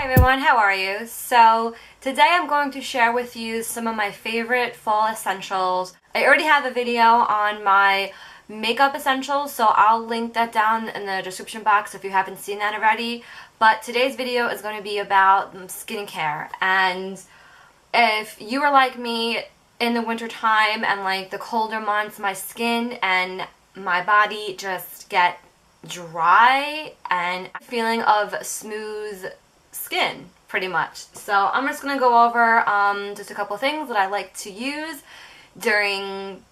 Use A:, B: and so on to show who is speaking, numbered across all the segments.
A: Hi everyone, how are you? So today I'm going to share with you some of my favorite fall essentials. I already have a video on my makeup essentials, so I'll link that down in the description box if you haven't seen that already. But today's video is going to be about skincare, and if you are like me in the winter time and like the colder months, my skin and my body just get dry and a feeling of smooth skin pretty much. So I'm just gonna go over just a couple things that I like to use during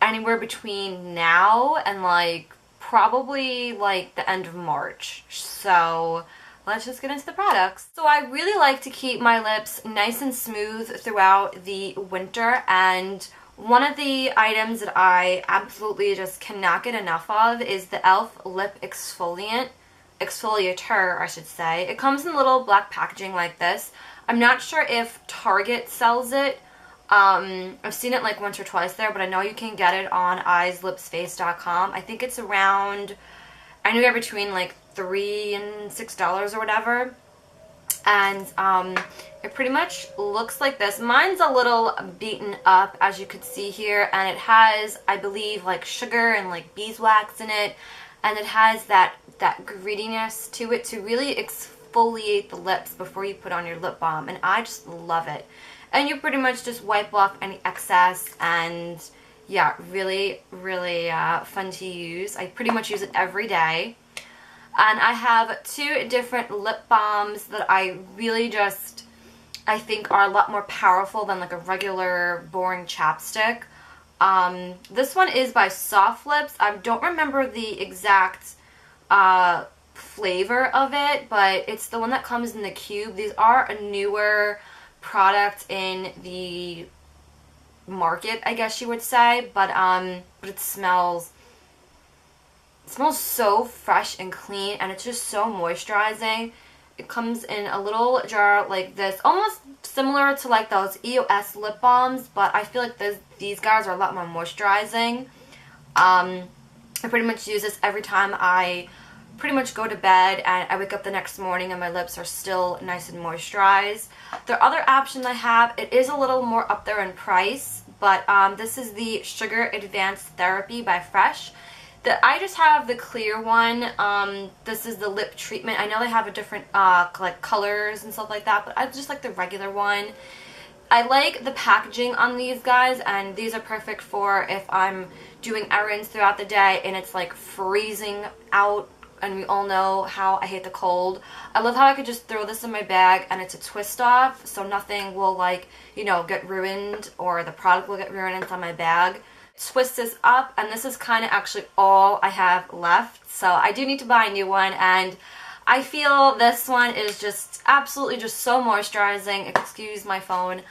A: anywhere between now and like probably like the end of March. So let's just get into the products. So I really like to keep my lips nice and smooth throughout the winter, and one of the items that I absolutely just cannot get enough of is the e.l.f. Lip Exfoliator, I should say. It comes in little black packaging like this. I'm not sure if Target sells it. I've seen it like once or twice there, but I know you can get it on eyeslipsface.com. I think it's around, anywhere between like $3 and $6 or whatever. And it pretty much looks like this. Mine's a little beaten up, as you can see here, and it has, I believe, like sugar and like beeswax in it, and it has that grittiness to it to really exfoliate the lips before you put on your lip balm, and I just love it. And you pretty much just wipe off any excess, and yeah, really fun to use. I pretty much use it every day. And I have two different lip balms that I really just, I think are a lot more powerful than like a regular boring chapstick. This one is by Soft Lips. I don't remember the exact flavor of it, but it's the one that comes in the cube. These are a newer product in the market, I guess you would say, but it smells so fresh and clean, and it's just so moisturizing. It comes in a little jar like this, almost similar to like those EOS lip balms, but I feel like these guys are a lot more moisturizing. I pretty much use this every time I pretty much go to bed, and I wake up the next morning and my lips are still nice and moisturized. The other option I have, it is a little more up there in price, but this is the Sugar Advanced Therapy by Fresh. I just have the clear one. This is the lip treatment. I know they have a different like colors and stuff like that, but I just like the regular one. I like the packaging on these guys, and these are perfect for if I'm doing errands throughout the day and it's like freezing out, and we all know how I hate the cold. I love how I could just throw this in my bag and it's a twist off, so nothing will like, you know, get ruined or the product will get ruined inside my bag. Twist this up, and this is kind of actually all I have left, so I do need to buy a new one, and I feel this one is just absolutely just so moisturizing. Excuse my phone.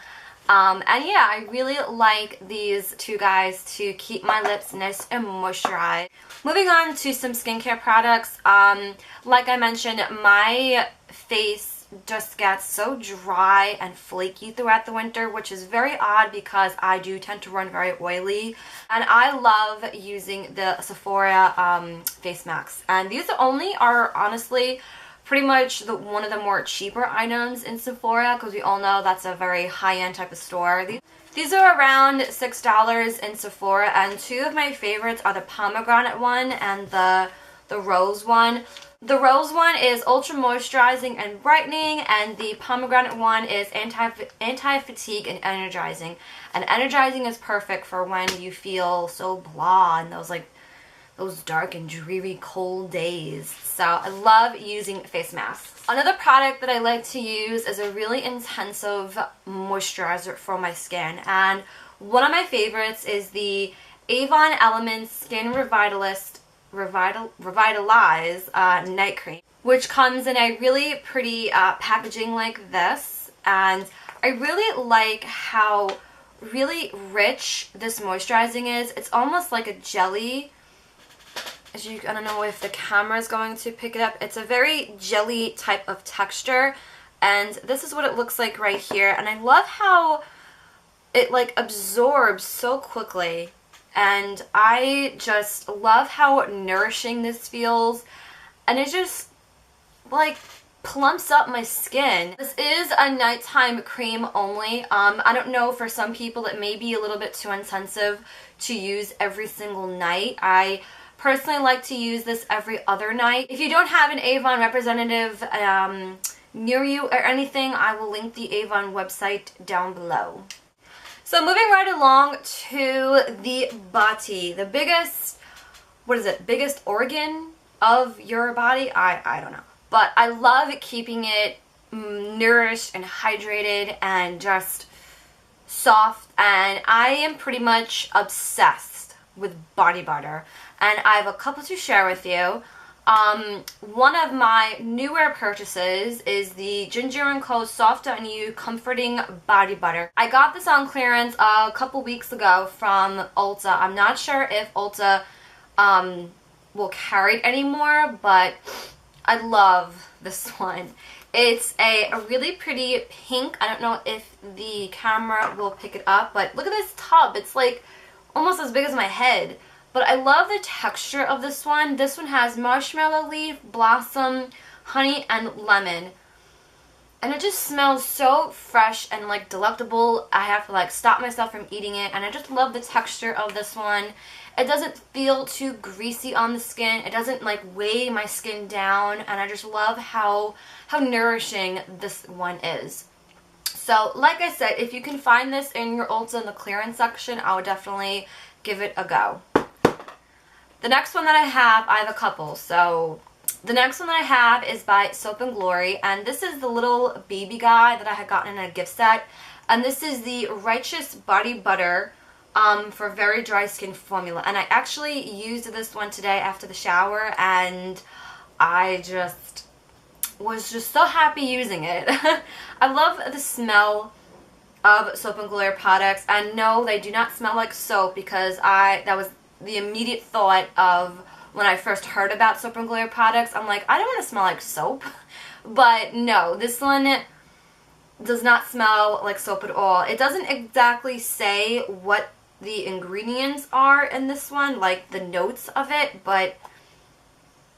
A: And yeah, I really like these two guys to keep my lips nice and moisturized. Moving on to some skincare products. Like I mentioned, my face just gets so dry and flaky throughout the winter, which is very odd because I do tend to run very oily, and I love using the Sephora face masks, and these are honestly pretty much one of the more cheaper items in Sephora, because we all know that's a very high-end type of store. These are around $6 in Sephora, and two of my favorites are the pomegranate one and the rose one. The rose one is ultra moisturizing and brightening, and the pomegranate one is anti-fatigue and energizing. And energizing is perfect for when you feel so blah and those dark and dreary cold days. So I love using face masks. Another product that I like to use is a really intensive moisturizer for my skin, and one of my favorites is the Avon Elements Skin Revitalize Night Cream, which comes in a really pretty packaging like this, and I really like how really rich this moisturizing is. It's almost like a jelly. I don't know if the camera is going to pick it up. It's a very jelly type of texture, and this is what it looks like right here, and I love how it like absorbs so quickly. And I just love how nourishing this feels, and it's just like plumps up my skin. This is a nighttime cream only. I don't know, for some people it may be a little bit too intensive to use every single night. I personally like to use this every other night. If you don't have an Avon representative near you or anything, I will link the Avon website down below. So moving right along to the body, the biggest, what is it, biggest organ of your body? I don't know. But I love keeping it nourished and hydrated and just soft, and I am pretty much obsessed with body butter, and I have a couple to share with you. One of my newer purchases is the Ginger & Co. Soft on You Comforting Body Butter. I got this on clearance a couple weeks ago from Ulta. I'm not sure if Ulta will carry it anymore, but I love this one. It's a really pretty pink. I don't know if the camera will pick it up, but look at this tub. It's like almost as big as my head. But I love the texture of this one. This one has marshmallow leaf, blossom, honey, and lemon. And it just smells so fresh and like delectable. I have to like stop myself from eating it. And I just love the texture of this one. It doesn't feel too greasy on the skin. It doesn't like weigh my skin down. And I just love how nourishing this one is. So like I said, if you can find this in your Ulta in the clearance section, I would definitely give it a go. The next one that I have a couple. So the next one that I have is by Soap & Glory, and this is the little baby guy that I had gotten in a gift set. And this is the Righteous Body Butter for very dry skin formula. And I actually used this one today after the shower, and I just was just so happy using it. I love the smell of Soap & Glory products, and no, they do not smell like soap, because that was the immediate thought of when I first heard about Soap & Glory products. I'm like, I don't want to smell like soap. But no, this one does not smell like soap at all. It doesn't exactly say what the ingredients are in this one, like the notes of it, but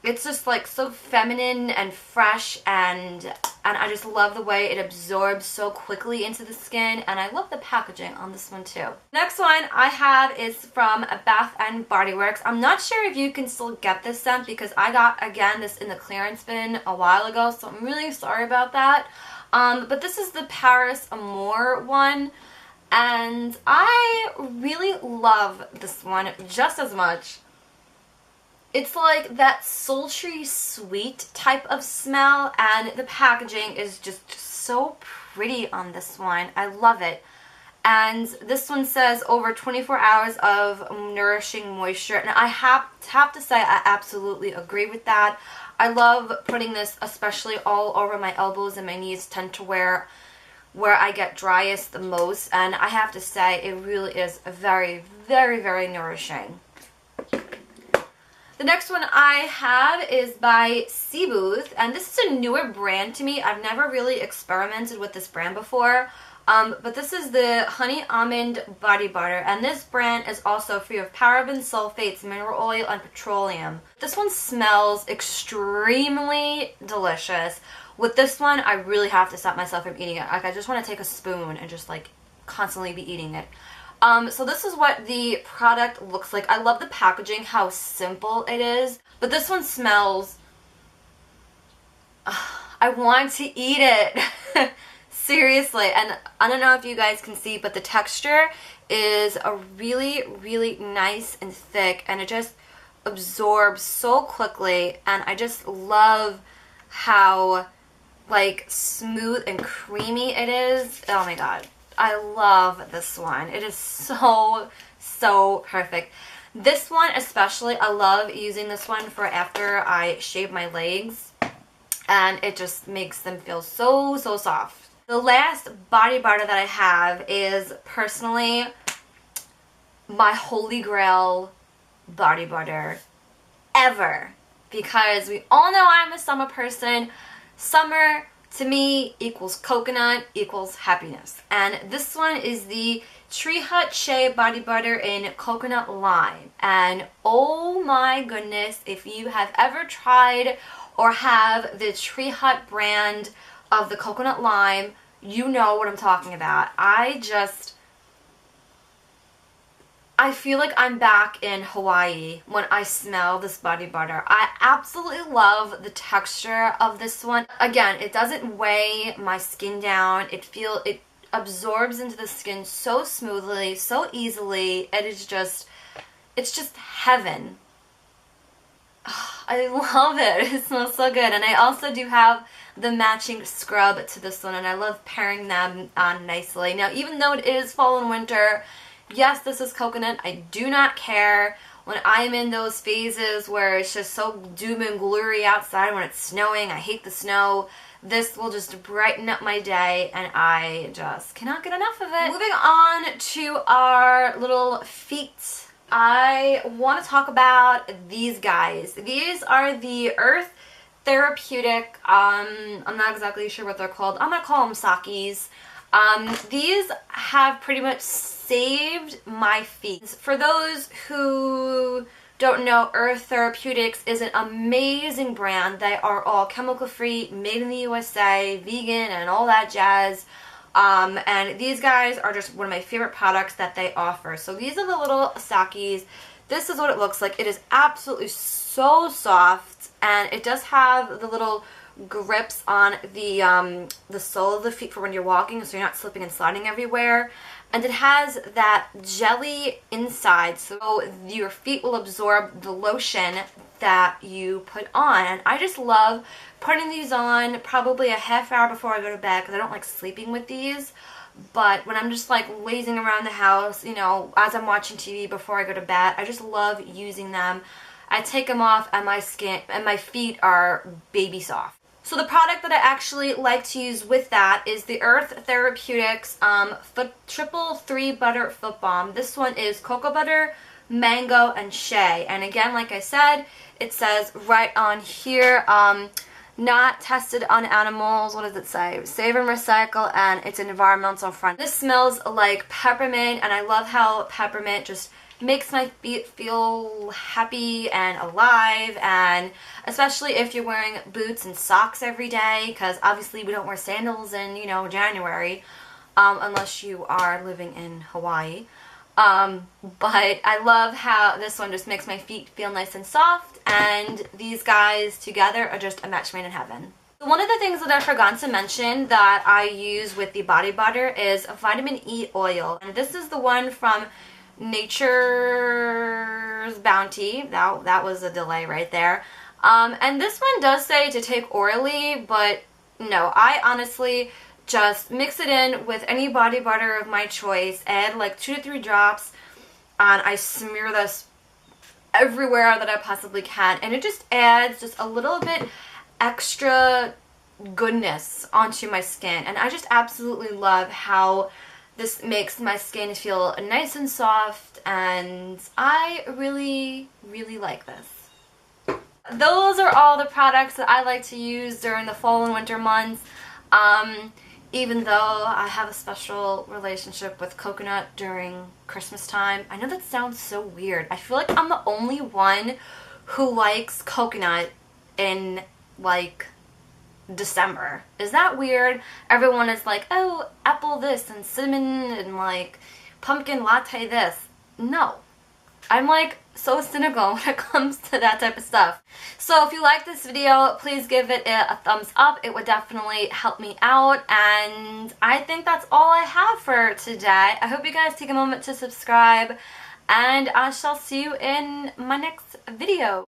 A: it's just like so feminine and fresh, and I just love the way it absorbs so quickly into the skin, and I love the packaging on this one too. Next one I have is from Bath & Body Works. I'm not sure if you can still get this scent, because I got, again, this in the clearance bin a while ago, so I'm really sorry about that. But this is the Paris Amour one, and I really love this one just as much. It's like that sultry sweet type of smell, and the packaging is just so pretty on this one. I love it. And this one says over 24 hours of nourishing moisture, and I have to say I absolutely agree with that. I love putting this especially all over my elbows, and my knees tend to where I get driest the most, and I have to say it really is very, very, very nourishing. The next one I have is by Sea Booth, and this is a newer brand to me. I've never really experimented with this brand before, but this is the Honey Almond Body Butter, and this brand is also free of parabens, sulfates, mineral oil, and petroleum. This one smells extremely delicious. With this one, I really have to stop myself from eating it. Like, I just want to take a spoon and just like constantly be eating it. So this is what the product looks like. I love the packaging, how simple it is. But this one smells... I want to eat it. Seriously. And I don't know if you guys can see, but the texture is a really, really nice and thick. And it just absorbs so quickly. And I just love how, like, smooth and creamy it is. Oh my god. I love this one. It is so, so perfect. This one especially, I love using this one for after I shave my legs, and it just makes them feel so, so soft. The last body butter that I have is personally my holy grail body butter ever, because we all know I'm a summer person. Summer to me equals coconut equals happiness. And this one is the Tree Hut Shea Body Butter in Coconut Lime. And oh my goodness, if you have ever tried or have the Tree Hut brand of the coconut lime, you know what I'm talking about. I feel like I'm back in Hawaii when I smell this body butter. I absolutely love the texture of this one. Again, it doesn't weigh my skin down. It absorbs into the skin so smoothly, so easily. It's just heaven. I love it. It smells so good. And I also do have the matching scrub to this one, and I love pairing them on nicely. Now, even though it is fall and winter, yes, this is coconut. I do not care when I'm in those phases where it's just so doom and gloomy outside when it's snowing. I hate the snow. This will just brighten up my day, and I just cannot get enough of it. Moving on to our little feet, I want to talk about these guys. These are the Earth Therapeutic, I'm not exactly sure what they're called. I'm going to call them Sakis. These have pretty much saved my feet. For those who don't know, Earth Therapeutics is an amazing brand. They are all chemical-free, made in the USA, vegan, and all that jazz. And these guys are just one of my favorite products that they offer. So these are the little Sakis. This is what it looks like. It is absolutely so soft, and it does have the little grips on the sole of the feet for when you're walking, so you're not slipping and sliding everywhere. And it has that jelly inside, so your feet will absorb the lotion that you put on. And I just love putting these on probably a half hour before I go to bed, because I don't like sleeping with these. But when I'm just like lazing around the house, you know, as I'm watching TV before I go to bed, I just love using them. I take them off and my skin and my feet are baby soft. So the product that I actually like to use with that is the Earth Therapeutics Triple 3 Butter Foot Balm. This one is cocoa butter, mango, and shea. And again, like I said, it says right on here, not tested on animals. What does it say? Save and recycle, and it's environmental friendly. This smells like peppermint, and I love how peppermint just makes my feet feel happy and alive, and especially if you're wearing boots and socks every day, because obviously we don't wear sandals in, you know, January, unless you are living in Hawaii. But I love how this one just makes my feet feel nice and soft, and these guys together are just a match made in heaven. One of the things that I forgot to mention that I use with the body butter is a vitamin E oil, and this is the one from Nature's Bounty. That was a delay right there. And this one does say to take orally, but no, I honestly just mix it in with any body butter of my choice, add like 2 to 3 drops, and I smear this everywhere that I possibly can, and it just adds just a little bit extra goodness onto my skin. And I just absolutely love how this makes my skin feel nice and soft, and I really, really like this. Those are all the products that I like to use during the fall and winter months. Even though I have a special relationship with coconut during Christmas time. I know that sounds so weird. I feel like I'm the only one who likes coconut in, like, December. Is that weird? Everyone is like, oh, apple this and cinnamon and like pumpkin latte this. No. I'm like so cynical when it comes to that type of stuff. So if you like this video, please give it a thumbs up. It would definitely help me out. And I think that's all I have for today. I hope you guys take a moment to subscribe, and I shall see you in my next video.